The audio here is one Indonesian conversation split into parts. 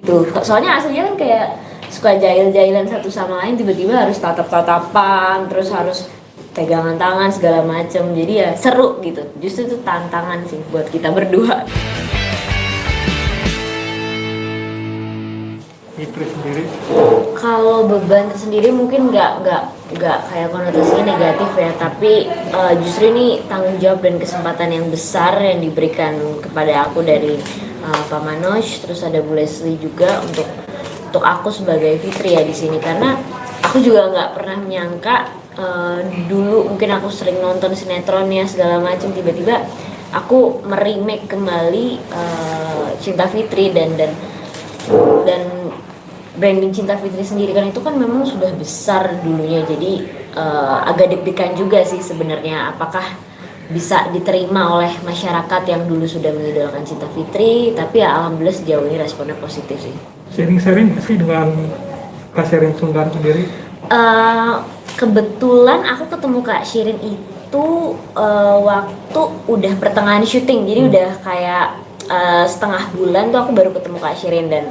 tuh. Soalnya aslinya kan kayak suka jahil-jahilan satu sama lain, tiba-tiba harus tatap-tatapan, terus harus pegangan tangan segala macem. Jadi ya seru gitu. Justru itu tantangan sih buat kita berdua. Fitri sendiri? Kalau beban sendiri mungkin nggak kayak konotasinya negatif ya, tapi justru ini tanggung jawab dan kesempatan yang besar yang diberikan kepada aku dari Pak Manoj, terus ada Bu Leslie juga untuk aku sebagai Fitri ya di sini, karena aku juga nggak pernah menyangka dulu mungkin aku sering nonton sinetronnya segala macam, tiba-tiba aku meremake kembali Cinta Fitri dan branding Cinta Fitri sendiri kan itu kan memang sudah besar dulunya, jadi agak deg-degan juga sih sebenarnya apakah bisa diterima oleh masyarakat yang dulu sudah mengidolakan Cinta Fitri, tapi ya alhamdulillah sejauh ini responnya positif sih. Sharing-sharing sih dengan Kak Sherin Sungkan sendiri? Kebetulan aku ketemu Kak Shirin itu waktu udah pertengahan syuting, jadi udah kayak setengah bulan tuh aku baru ketemu Kak Shirin, dan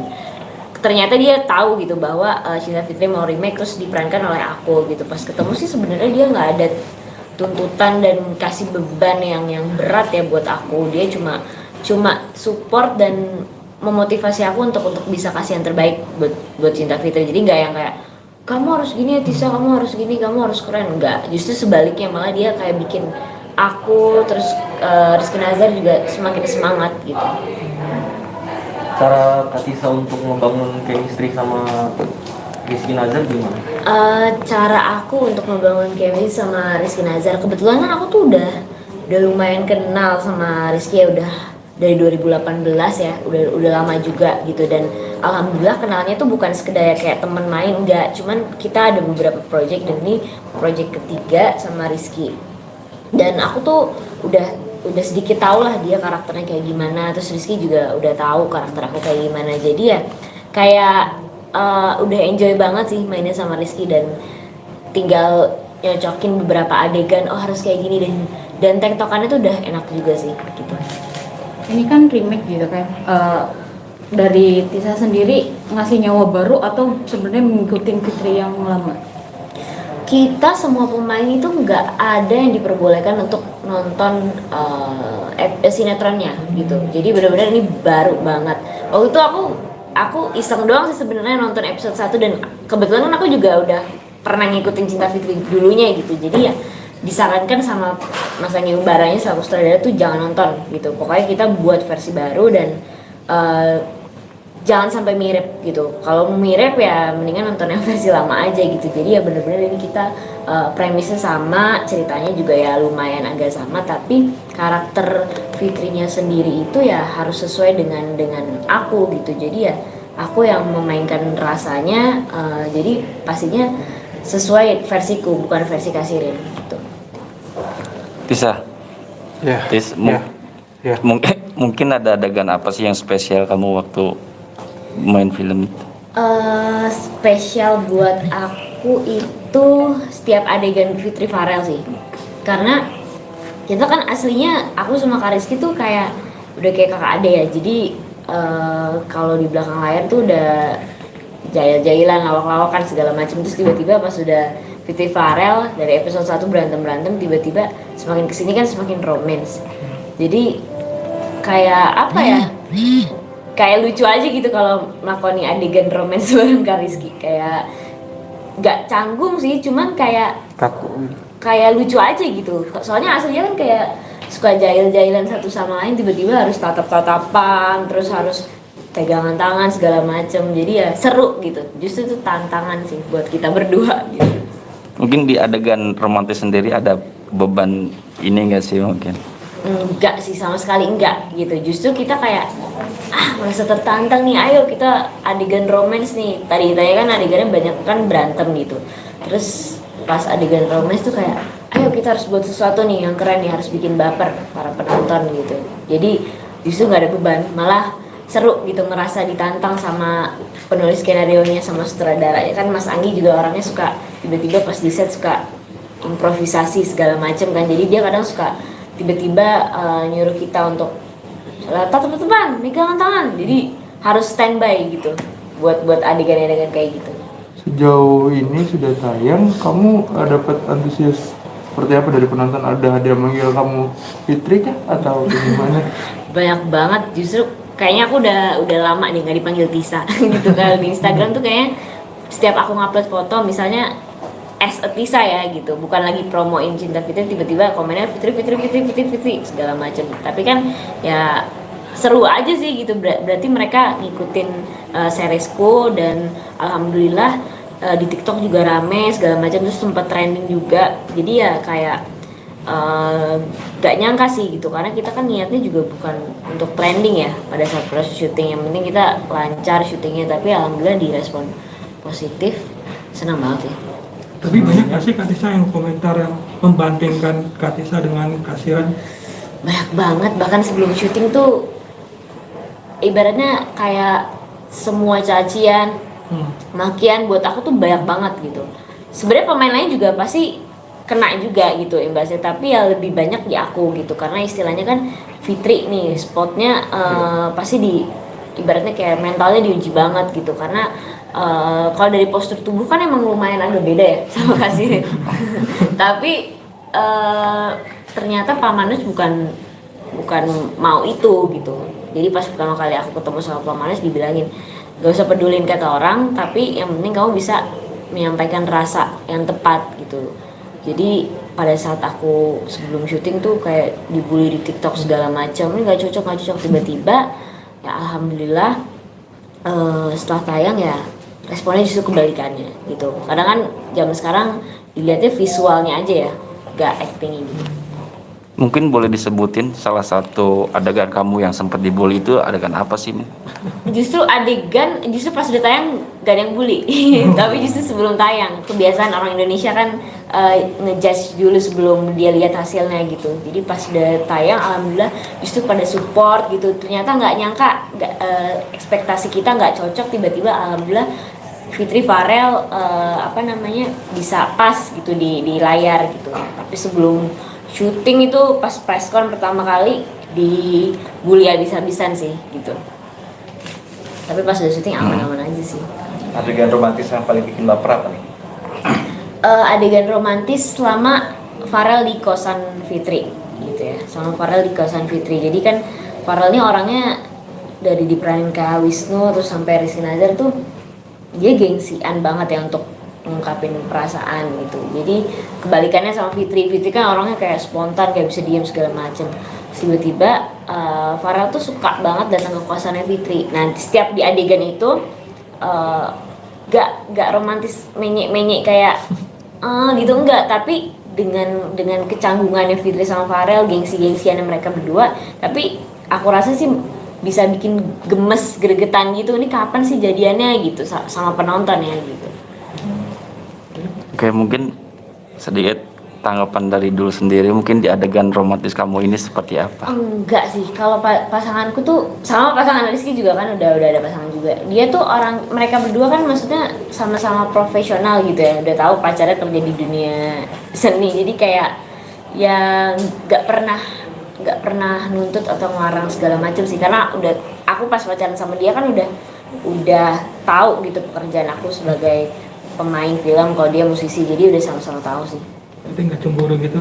ternyata dia tahu gitu bahwa Cinta Fitri mau remake terus diperankan oleh aku gitu. Pas ketemu sih sebenarnya dia nggak ada tuntutan dan kasih beban yang berat ya buat aku. Dia cuma support dan memotivasi aku untuk bisa kasih yang terbaik buat Cinta Fitri. Jadi nggak yang kayak kamu harus gini ya Tisa, kamu harus gini, kamu harus keren. Enggak, justru sebaliknya, malah dia kayak bikin aku terus Rizky Nazar juga semakin semangat gitu. Cara Kak Tisa untuk membangun chemistry sama Rizky Nazar gimana? Cara aku untuk membangun chemistry sama Rizky Nazar, kebetulan kan aku tuh udah lumayan kenal sama Rizky ya, udah dari 2018 ya, udah lama juga gitu, dan alhamdulillah kenalnya tuh bukan sekedar kayak teman main, enggak, cuman kita ada beberapa project dan ini project ketiga sama Rizky, dan aku tuh udah sedikit tahu lah dia karakternya kayak gimana, terus Rizky juga udah tahu karakter aku kayak gimana, jadi ya kayak udah enjoy banget sih mainnya sama Rizky, dan tinggal nyocokin beberapa adegan, oh harus kayak gini, dan tektokannya tuh udah enak juga sih gitu. Ini kan remake gitu kan, dari Tisa sendiri ngasih nyawa baru atau sebenarnya mengikuti Fitri yang lama? Kita semua pemain itu nggak ada yang diperbolehkan untuk nonton sinetronnya gitu, jadi benar-benar ini baru banget. Waktu itu aku iseng doang sih sebenarnya nonton episode 1, dan kebetulan kan aku juga udah pernah ngikutin Cinta Fitri dulunya gitu, jadi ya disarankan sama Mas Anggi Umbaranya selaku sutradara tuh jangan nonton gitu, pokoknya kita buat versi baru dan jangan sampai mirip gitu. Kalau mirip ya mendingan nonton yang versi lama aja gitu. Jadi ya bener-bener ini kita premisnya sama, ceritanya juga ya lumayan agak sama, tapi karakter Fitrinya sendiri itu ya harus sesuai dengan aku gitu. Jadi ya aku yang memainkan rasanya, jadi pastinya sesuai versiku, bukan versi Kasirin gitu. Bisa. Ya. Ya. Mungkin ada adegan apa sih yang spesial kamu waktu main film? Spesial buat aku itu setiap adegan Fitri Farel sih, karena kita kan aslinya aku sama Kak Rizky tuh kayak udah kayak kakak ade ya, jadi kalau di belakang layar tuh udah jahil-jahilan, lawak-lawakan segala macam, terus tiba-tiba pas udah Fitri Farel dari episode 1 berantem tiba-tiba semakin kesini kan semakin romance, jadi kayak apa ya, kayak lucu aja gitu kalau melakoni adegan romance bareng Kak Rizky, kayak gak canggung sih, cuman kayak lucu aja gitu, soalnya aslinya kan kayak suka jahil-jahilan satu sama lain, tiba-tiba harus tatap-tatapan, terus harus pegangan tangan segala macam, jadi ya seru gitu, justru itu tantangan sih buat kita berdua gitu. Mungkin di adegan romantis sendiri ada beban ini nggak sih mungkin? Enggak sih, sama sekali enggak gitu, justru kita kayak merasa tertantang nih, ayo kita adegan romance nih, tadi kan adegannya banyak kan berantem gitu, terus pas adegan romance tuh kayak ayo kita harus buat sesuatu nih yang keren nih, harus bikin baper para penonton gitu, jadi justru nggak ada beban, malah seru gitu, ngerasa ditantang sama penulis skenario-nya sama sutradara ya kan. Mas Anggi juga orangnya suka tiba-tiba pas di set suka improvisasi segala macem kan, jadi dia kadang suka tiba-tiba nyuruh kita untuk tatap-tatapan, megangan tangan, jadi harus standby gitu buat adegan-adegan kayak gitu. Sejauh ini sudah tayang, kamu dapat antusias seperti apa dari penonton? Ada manggil kamu Fitri kah atau gimana? Banyak banget, justru kayaknya aku udah lama nih nggak dipanggil Tisa gitu. Kalau di Instagram tuh kayaknya setiap aku ngupload foto misalnya as a Tisa ya gitu, bukan lagi promoin Cinta Fitri, tiba-tiba komennya Fitri segala macam. Tapi kan ya seru aja sih gitu, berarti mereka ngikutin seriesku, dan alhamdulillah di TikTok juga rame segala macam, terus sempat trending juga. Jadi ya kayak gak nyangka sih gitu, karena kita kan niatnya juga bukan untuk trending ya pada saat proses syuting, yang penting kita lancar syutingnya. Tapi alhamdulillah direspon positif, senang banget sih. Tapi banyak nggak sih Kak Tisa yang komentar yang membandingkan Kak Tisa dengan Kasiran? Banyak banget, bahkan sebelum syuting tuh ibaratnya kayak semua cacian, makian buat aku tuh banyak banget gitu. Sebenarnya pemain lain juga pasti kena juga gitu imbasnya, tapi ya lebih banyak di aku gitu, karena istilahnya kan Fitri nih spotnya pasti di ibaratnya kayak mentalnya diuji banget gitu, karena kalau dari postur tubuh kan emang lumayan agak beda ya sama Kasirin. Tapi ternyata Pak Manus bukan mau itu gitu. Jadi pas pertama kali aku ketemu sama Pak Manus dibilangin gak usah pedulin kata orang, tapi yang penting kamu bisa menyampaikan rasa yang tepat gitu. Jadi pada saat aku sebelum syuting tuh kayak dibully di TikTok segala macam, ini nggak cocok, tiba-tiba ya alhamdulillah setelah tayang ya responnya justru kebalikannya gitu. Kadang kan zaman sekarang dilihatnya visualnya aja ya, gak actingnya gitu. Mungkin boleh disebutin salah satu adegan kamu yang sempat dibully itu adegan apa sih? Justru pas udah tayang gak ada yang bully. Tapi justru sebelum tayang, kebiasaan orang Indonesia kan ngejudge dulu sebelum dia lihat hasilnya gitu. Jadi pas udah tayang alhamdulillah justru pada support gitu. Ternyata nggak nyangka, ekspektasi kita nggak cocok, tiba-tiba alhamdulillah Fitri Farel bisa pas gitu di layar gitu. Tapi sebelum syuting itu pas preskon pertama kali dibully habis-habisan sih gitu. Tapi pas udah syuting aman-aman aja sih. Adegan romantis yang paling bikin baper apa nih? Adegan romantis selama Farel di kosan Fitri gitu ya, sama Farel di kosan Fitri. Jadi kan Farel ini orangnya dari diperanin Kak Wisnu terus sampai Rizky Nazar tuh dia gengsian banget ya untuk ngungkapin perasaan gitu. Jadi kebalikannya sama Fitri kan orangnya kayak spontan, kayak bisa diem segala macem. Tiba-tiba Farel tuh suka banget datang ke kosannya Fitri. Nah setiap di adegan itu gak romantis menyek kayak gitu, enggak, tapi dengan kecanggungannya Fitri sama Farel, gengsi-gengsiannya mereka berdua, tapi aku rasa sih bisa bikin gemes, gregetan gitu. Ini kapan sih jadiannya gitu sama penonton ya gitu. Oke, mungkin sedikit tanggapan dari dulu sendiri, mungkin di adegan romantis kamu ini seperti apa? Enggak sih, kalau pasanganku tuh sama pasangan Rizky juga kan udah ada pasangan juga. Dia tuh mereka berdua kan maksudnya sama-sama profesional gitu ya, udah tahu pacarnya kerja di dunia seni. Jadi kayak ya nggak pernah nuntut atau ngelarang segala macam sih, karena aku pas pacaran sama dia kan udah tahu gitu pekerjaan aku sebagai pemain film, kalau dia musisi, jadi udah sama-sama tahu sih. Berarti nggak cemburu gitu?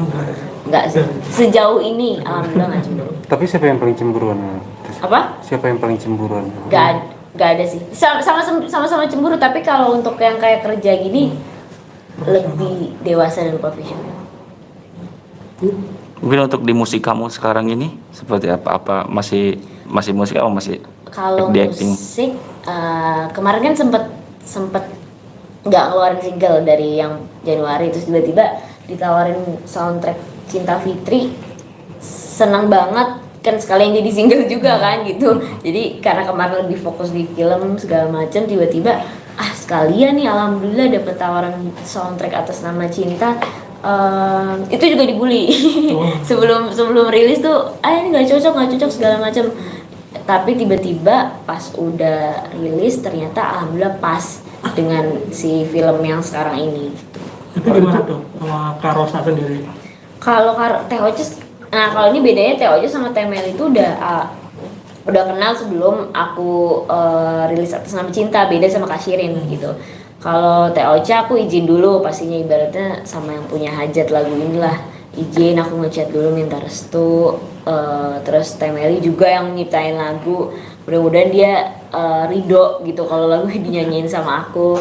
Nggak sih, sejauh ini alhamdulillah nggak cemburu. Tapi siapa yang paling cemburuan? Apa? Siapa yang paling cemburuan? Nggak ada sih, sama-sama cemburu, tapi kalau untuk yang kayak kerja gini lebih dewasa dan profesional. Mungkin untuk di musik kamu sekarang ini seperti apa? Apa masih musik atau masih Kalau di acting? musik kemarin kan sempet nggak ngeluarin single dari yang Januari, terus tiba-tiba ditawarin soundtrack Cinta Fitri, senang banget kan, sekalian jadi single juga kan gitu. Jadi karena kemarin lebih fokus di film segala macam, tiba-tiba sekalian nih alhamdulillah dapet tawaran soundtrack atas nama Cinta. Itu juga dibully sebelum rilis tuh ini nggak cocok segala macam. Tapi tiba-tiba pas udah rilis ternyata alhamdulillah pas dengan si film yang sekarang ini. Itu gimana tuh sama Kak Rosa sendiri? Kalau Teh Oces, nah kalau ini bedanya Teh Oces sama Teh Mel itu udah udah kenal sebelum aku rilis Atas Nama Cinta, beda sama Kak Shirin gitu. Kalau TOC aku izin dulu pastinya, ibaratnya sama yang punya hajat lagu inilah, izin aku ngechat dulu minta restu. Terus Temeli juga yang nyiptain lagu, mudah-mudahan dia ridho gitu kalau lagu dinyanyiin sama aku.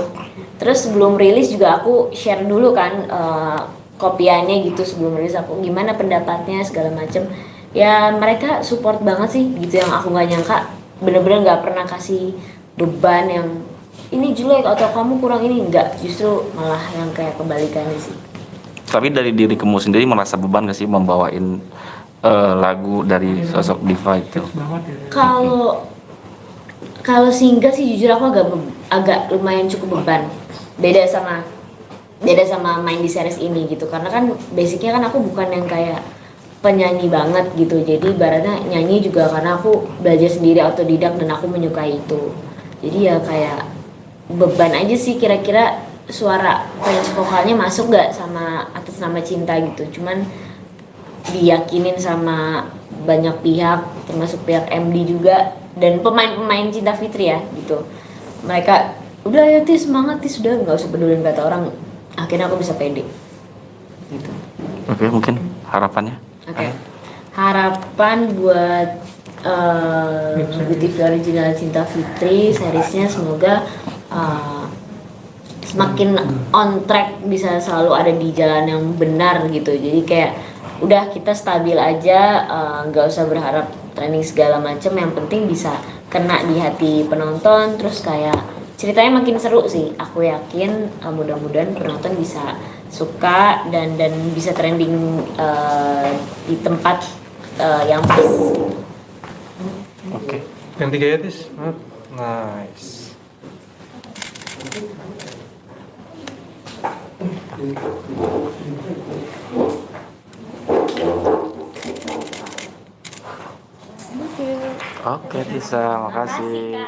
Terus sebelum rilis juga aku share dulu kan kopiannya gitu sebelum rilis, aku gimana pendapatnya segala macem. Ya mereka support banget sih gitu, yang aku nggak nyangka, bener-bener nggak pernah kasih beban yang ini jelek atau kamu kurang ini, enggak, justru malah yang kayak kebalikannya sih. Tapi dari diri kamu sendiri merasa beban gak sih membawain lagu dari sosok Diva itu? Hits banget ya. Kalau Singgah sih jujur aku agak lumayan cukup beban, beda sama main di series ini gitu, karena kan basicnya kan aku bukan yang kayak penyanyi banget gitu, jadi ibaratnya nyanyi juga karena aku belajar sendiri otodidak dan aku menyukai itu, jadi ya kayak beban aja sih, kira-kira suara range vokalnya masuk gak sama Atas Nama Cinta gitu. Cuman diyakinin sama banyak pihak termasuk pihak MD juga dan pemain-pemain Cinta Fitri ya gitu, mereka udah ya Tis, semangat Tis, udah nggak usah pedulin kata orang, akhirnya aku bisa pede gitu. Oke, mungkin harapannya? Oke. Harapan buat TV original Cinta Fitri seriesnya semoga semakin on track, bisa selalu ada di jalan yang benar gitu. Jadi kayak udah kita stabil aja, nggak usah berharap trending segala macam, yang penting bisa kena di hati penonton, terus kayak ceritanya makin seru sih. Aku yakin mudah-mudahan penonton bisa suka dan bisa trending di tempat yang pas. Oke. Yang tiga ya, Tis. Nice. Oke, Tisa, makasih.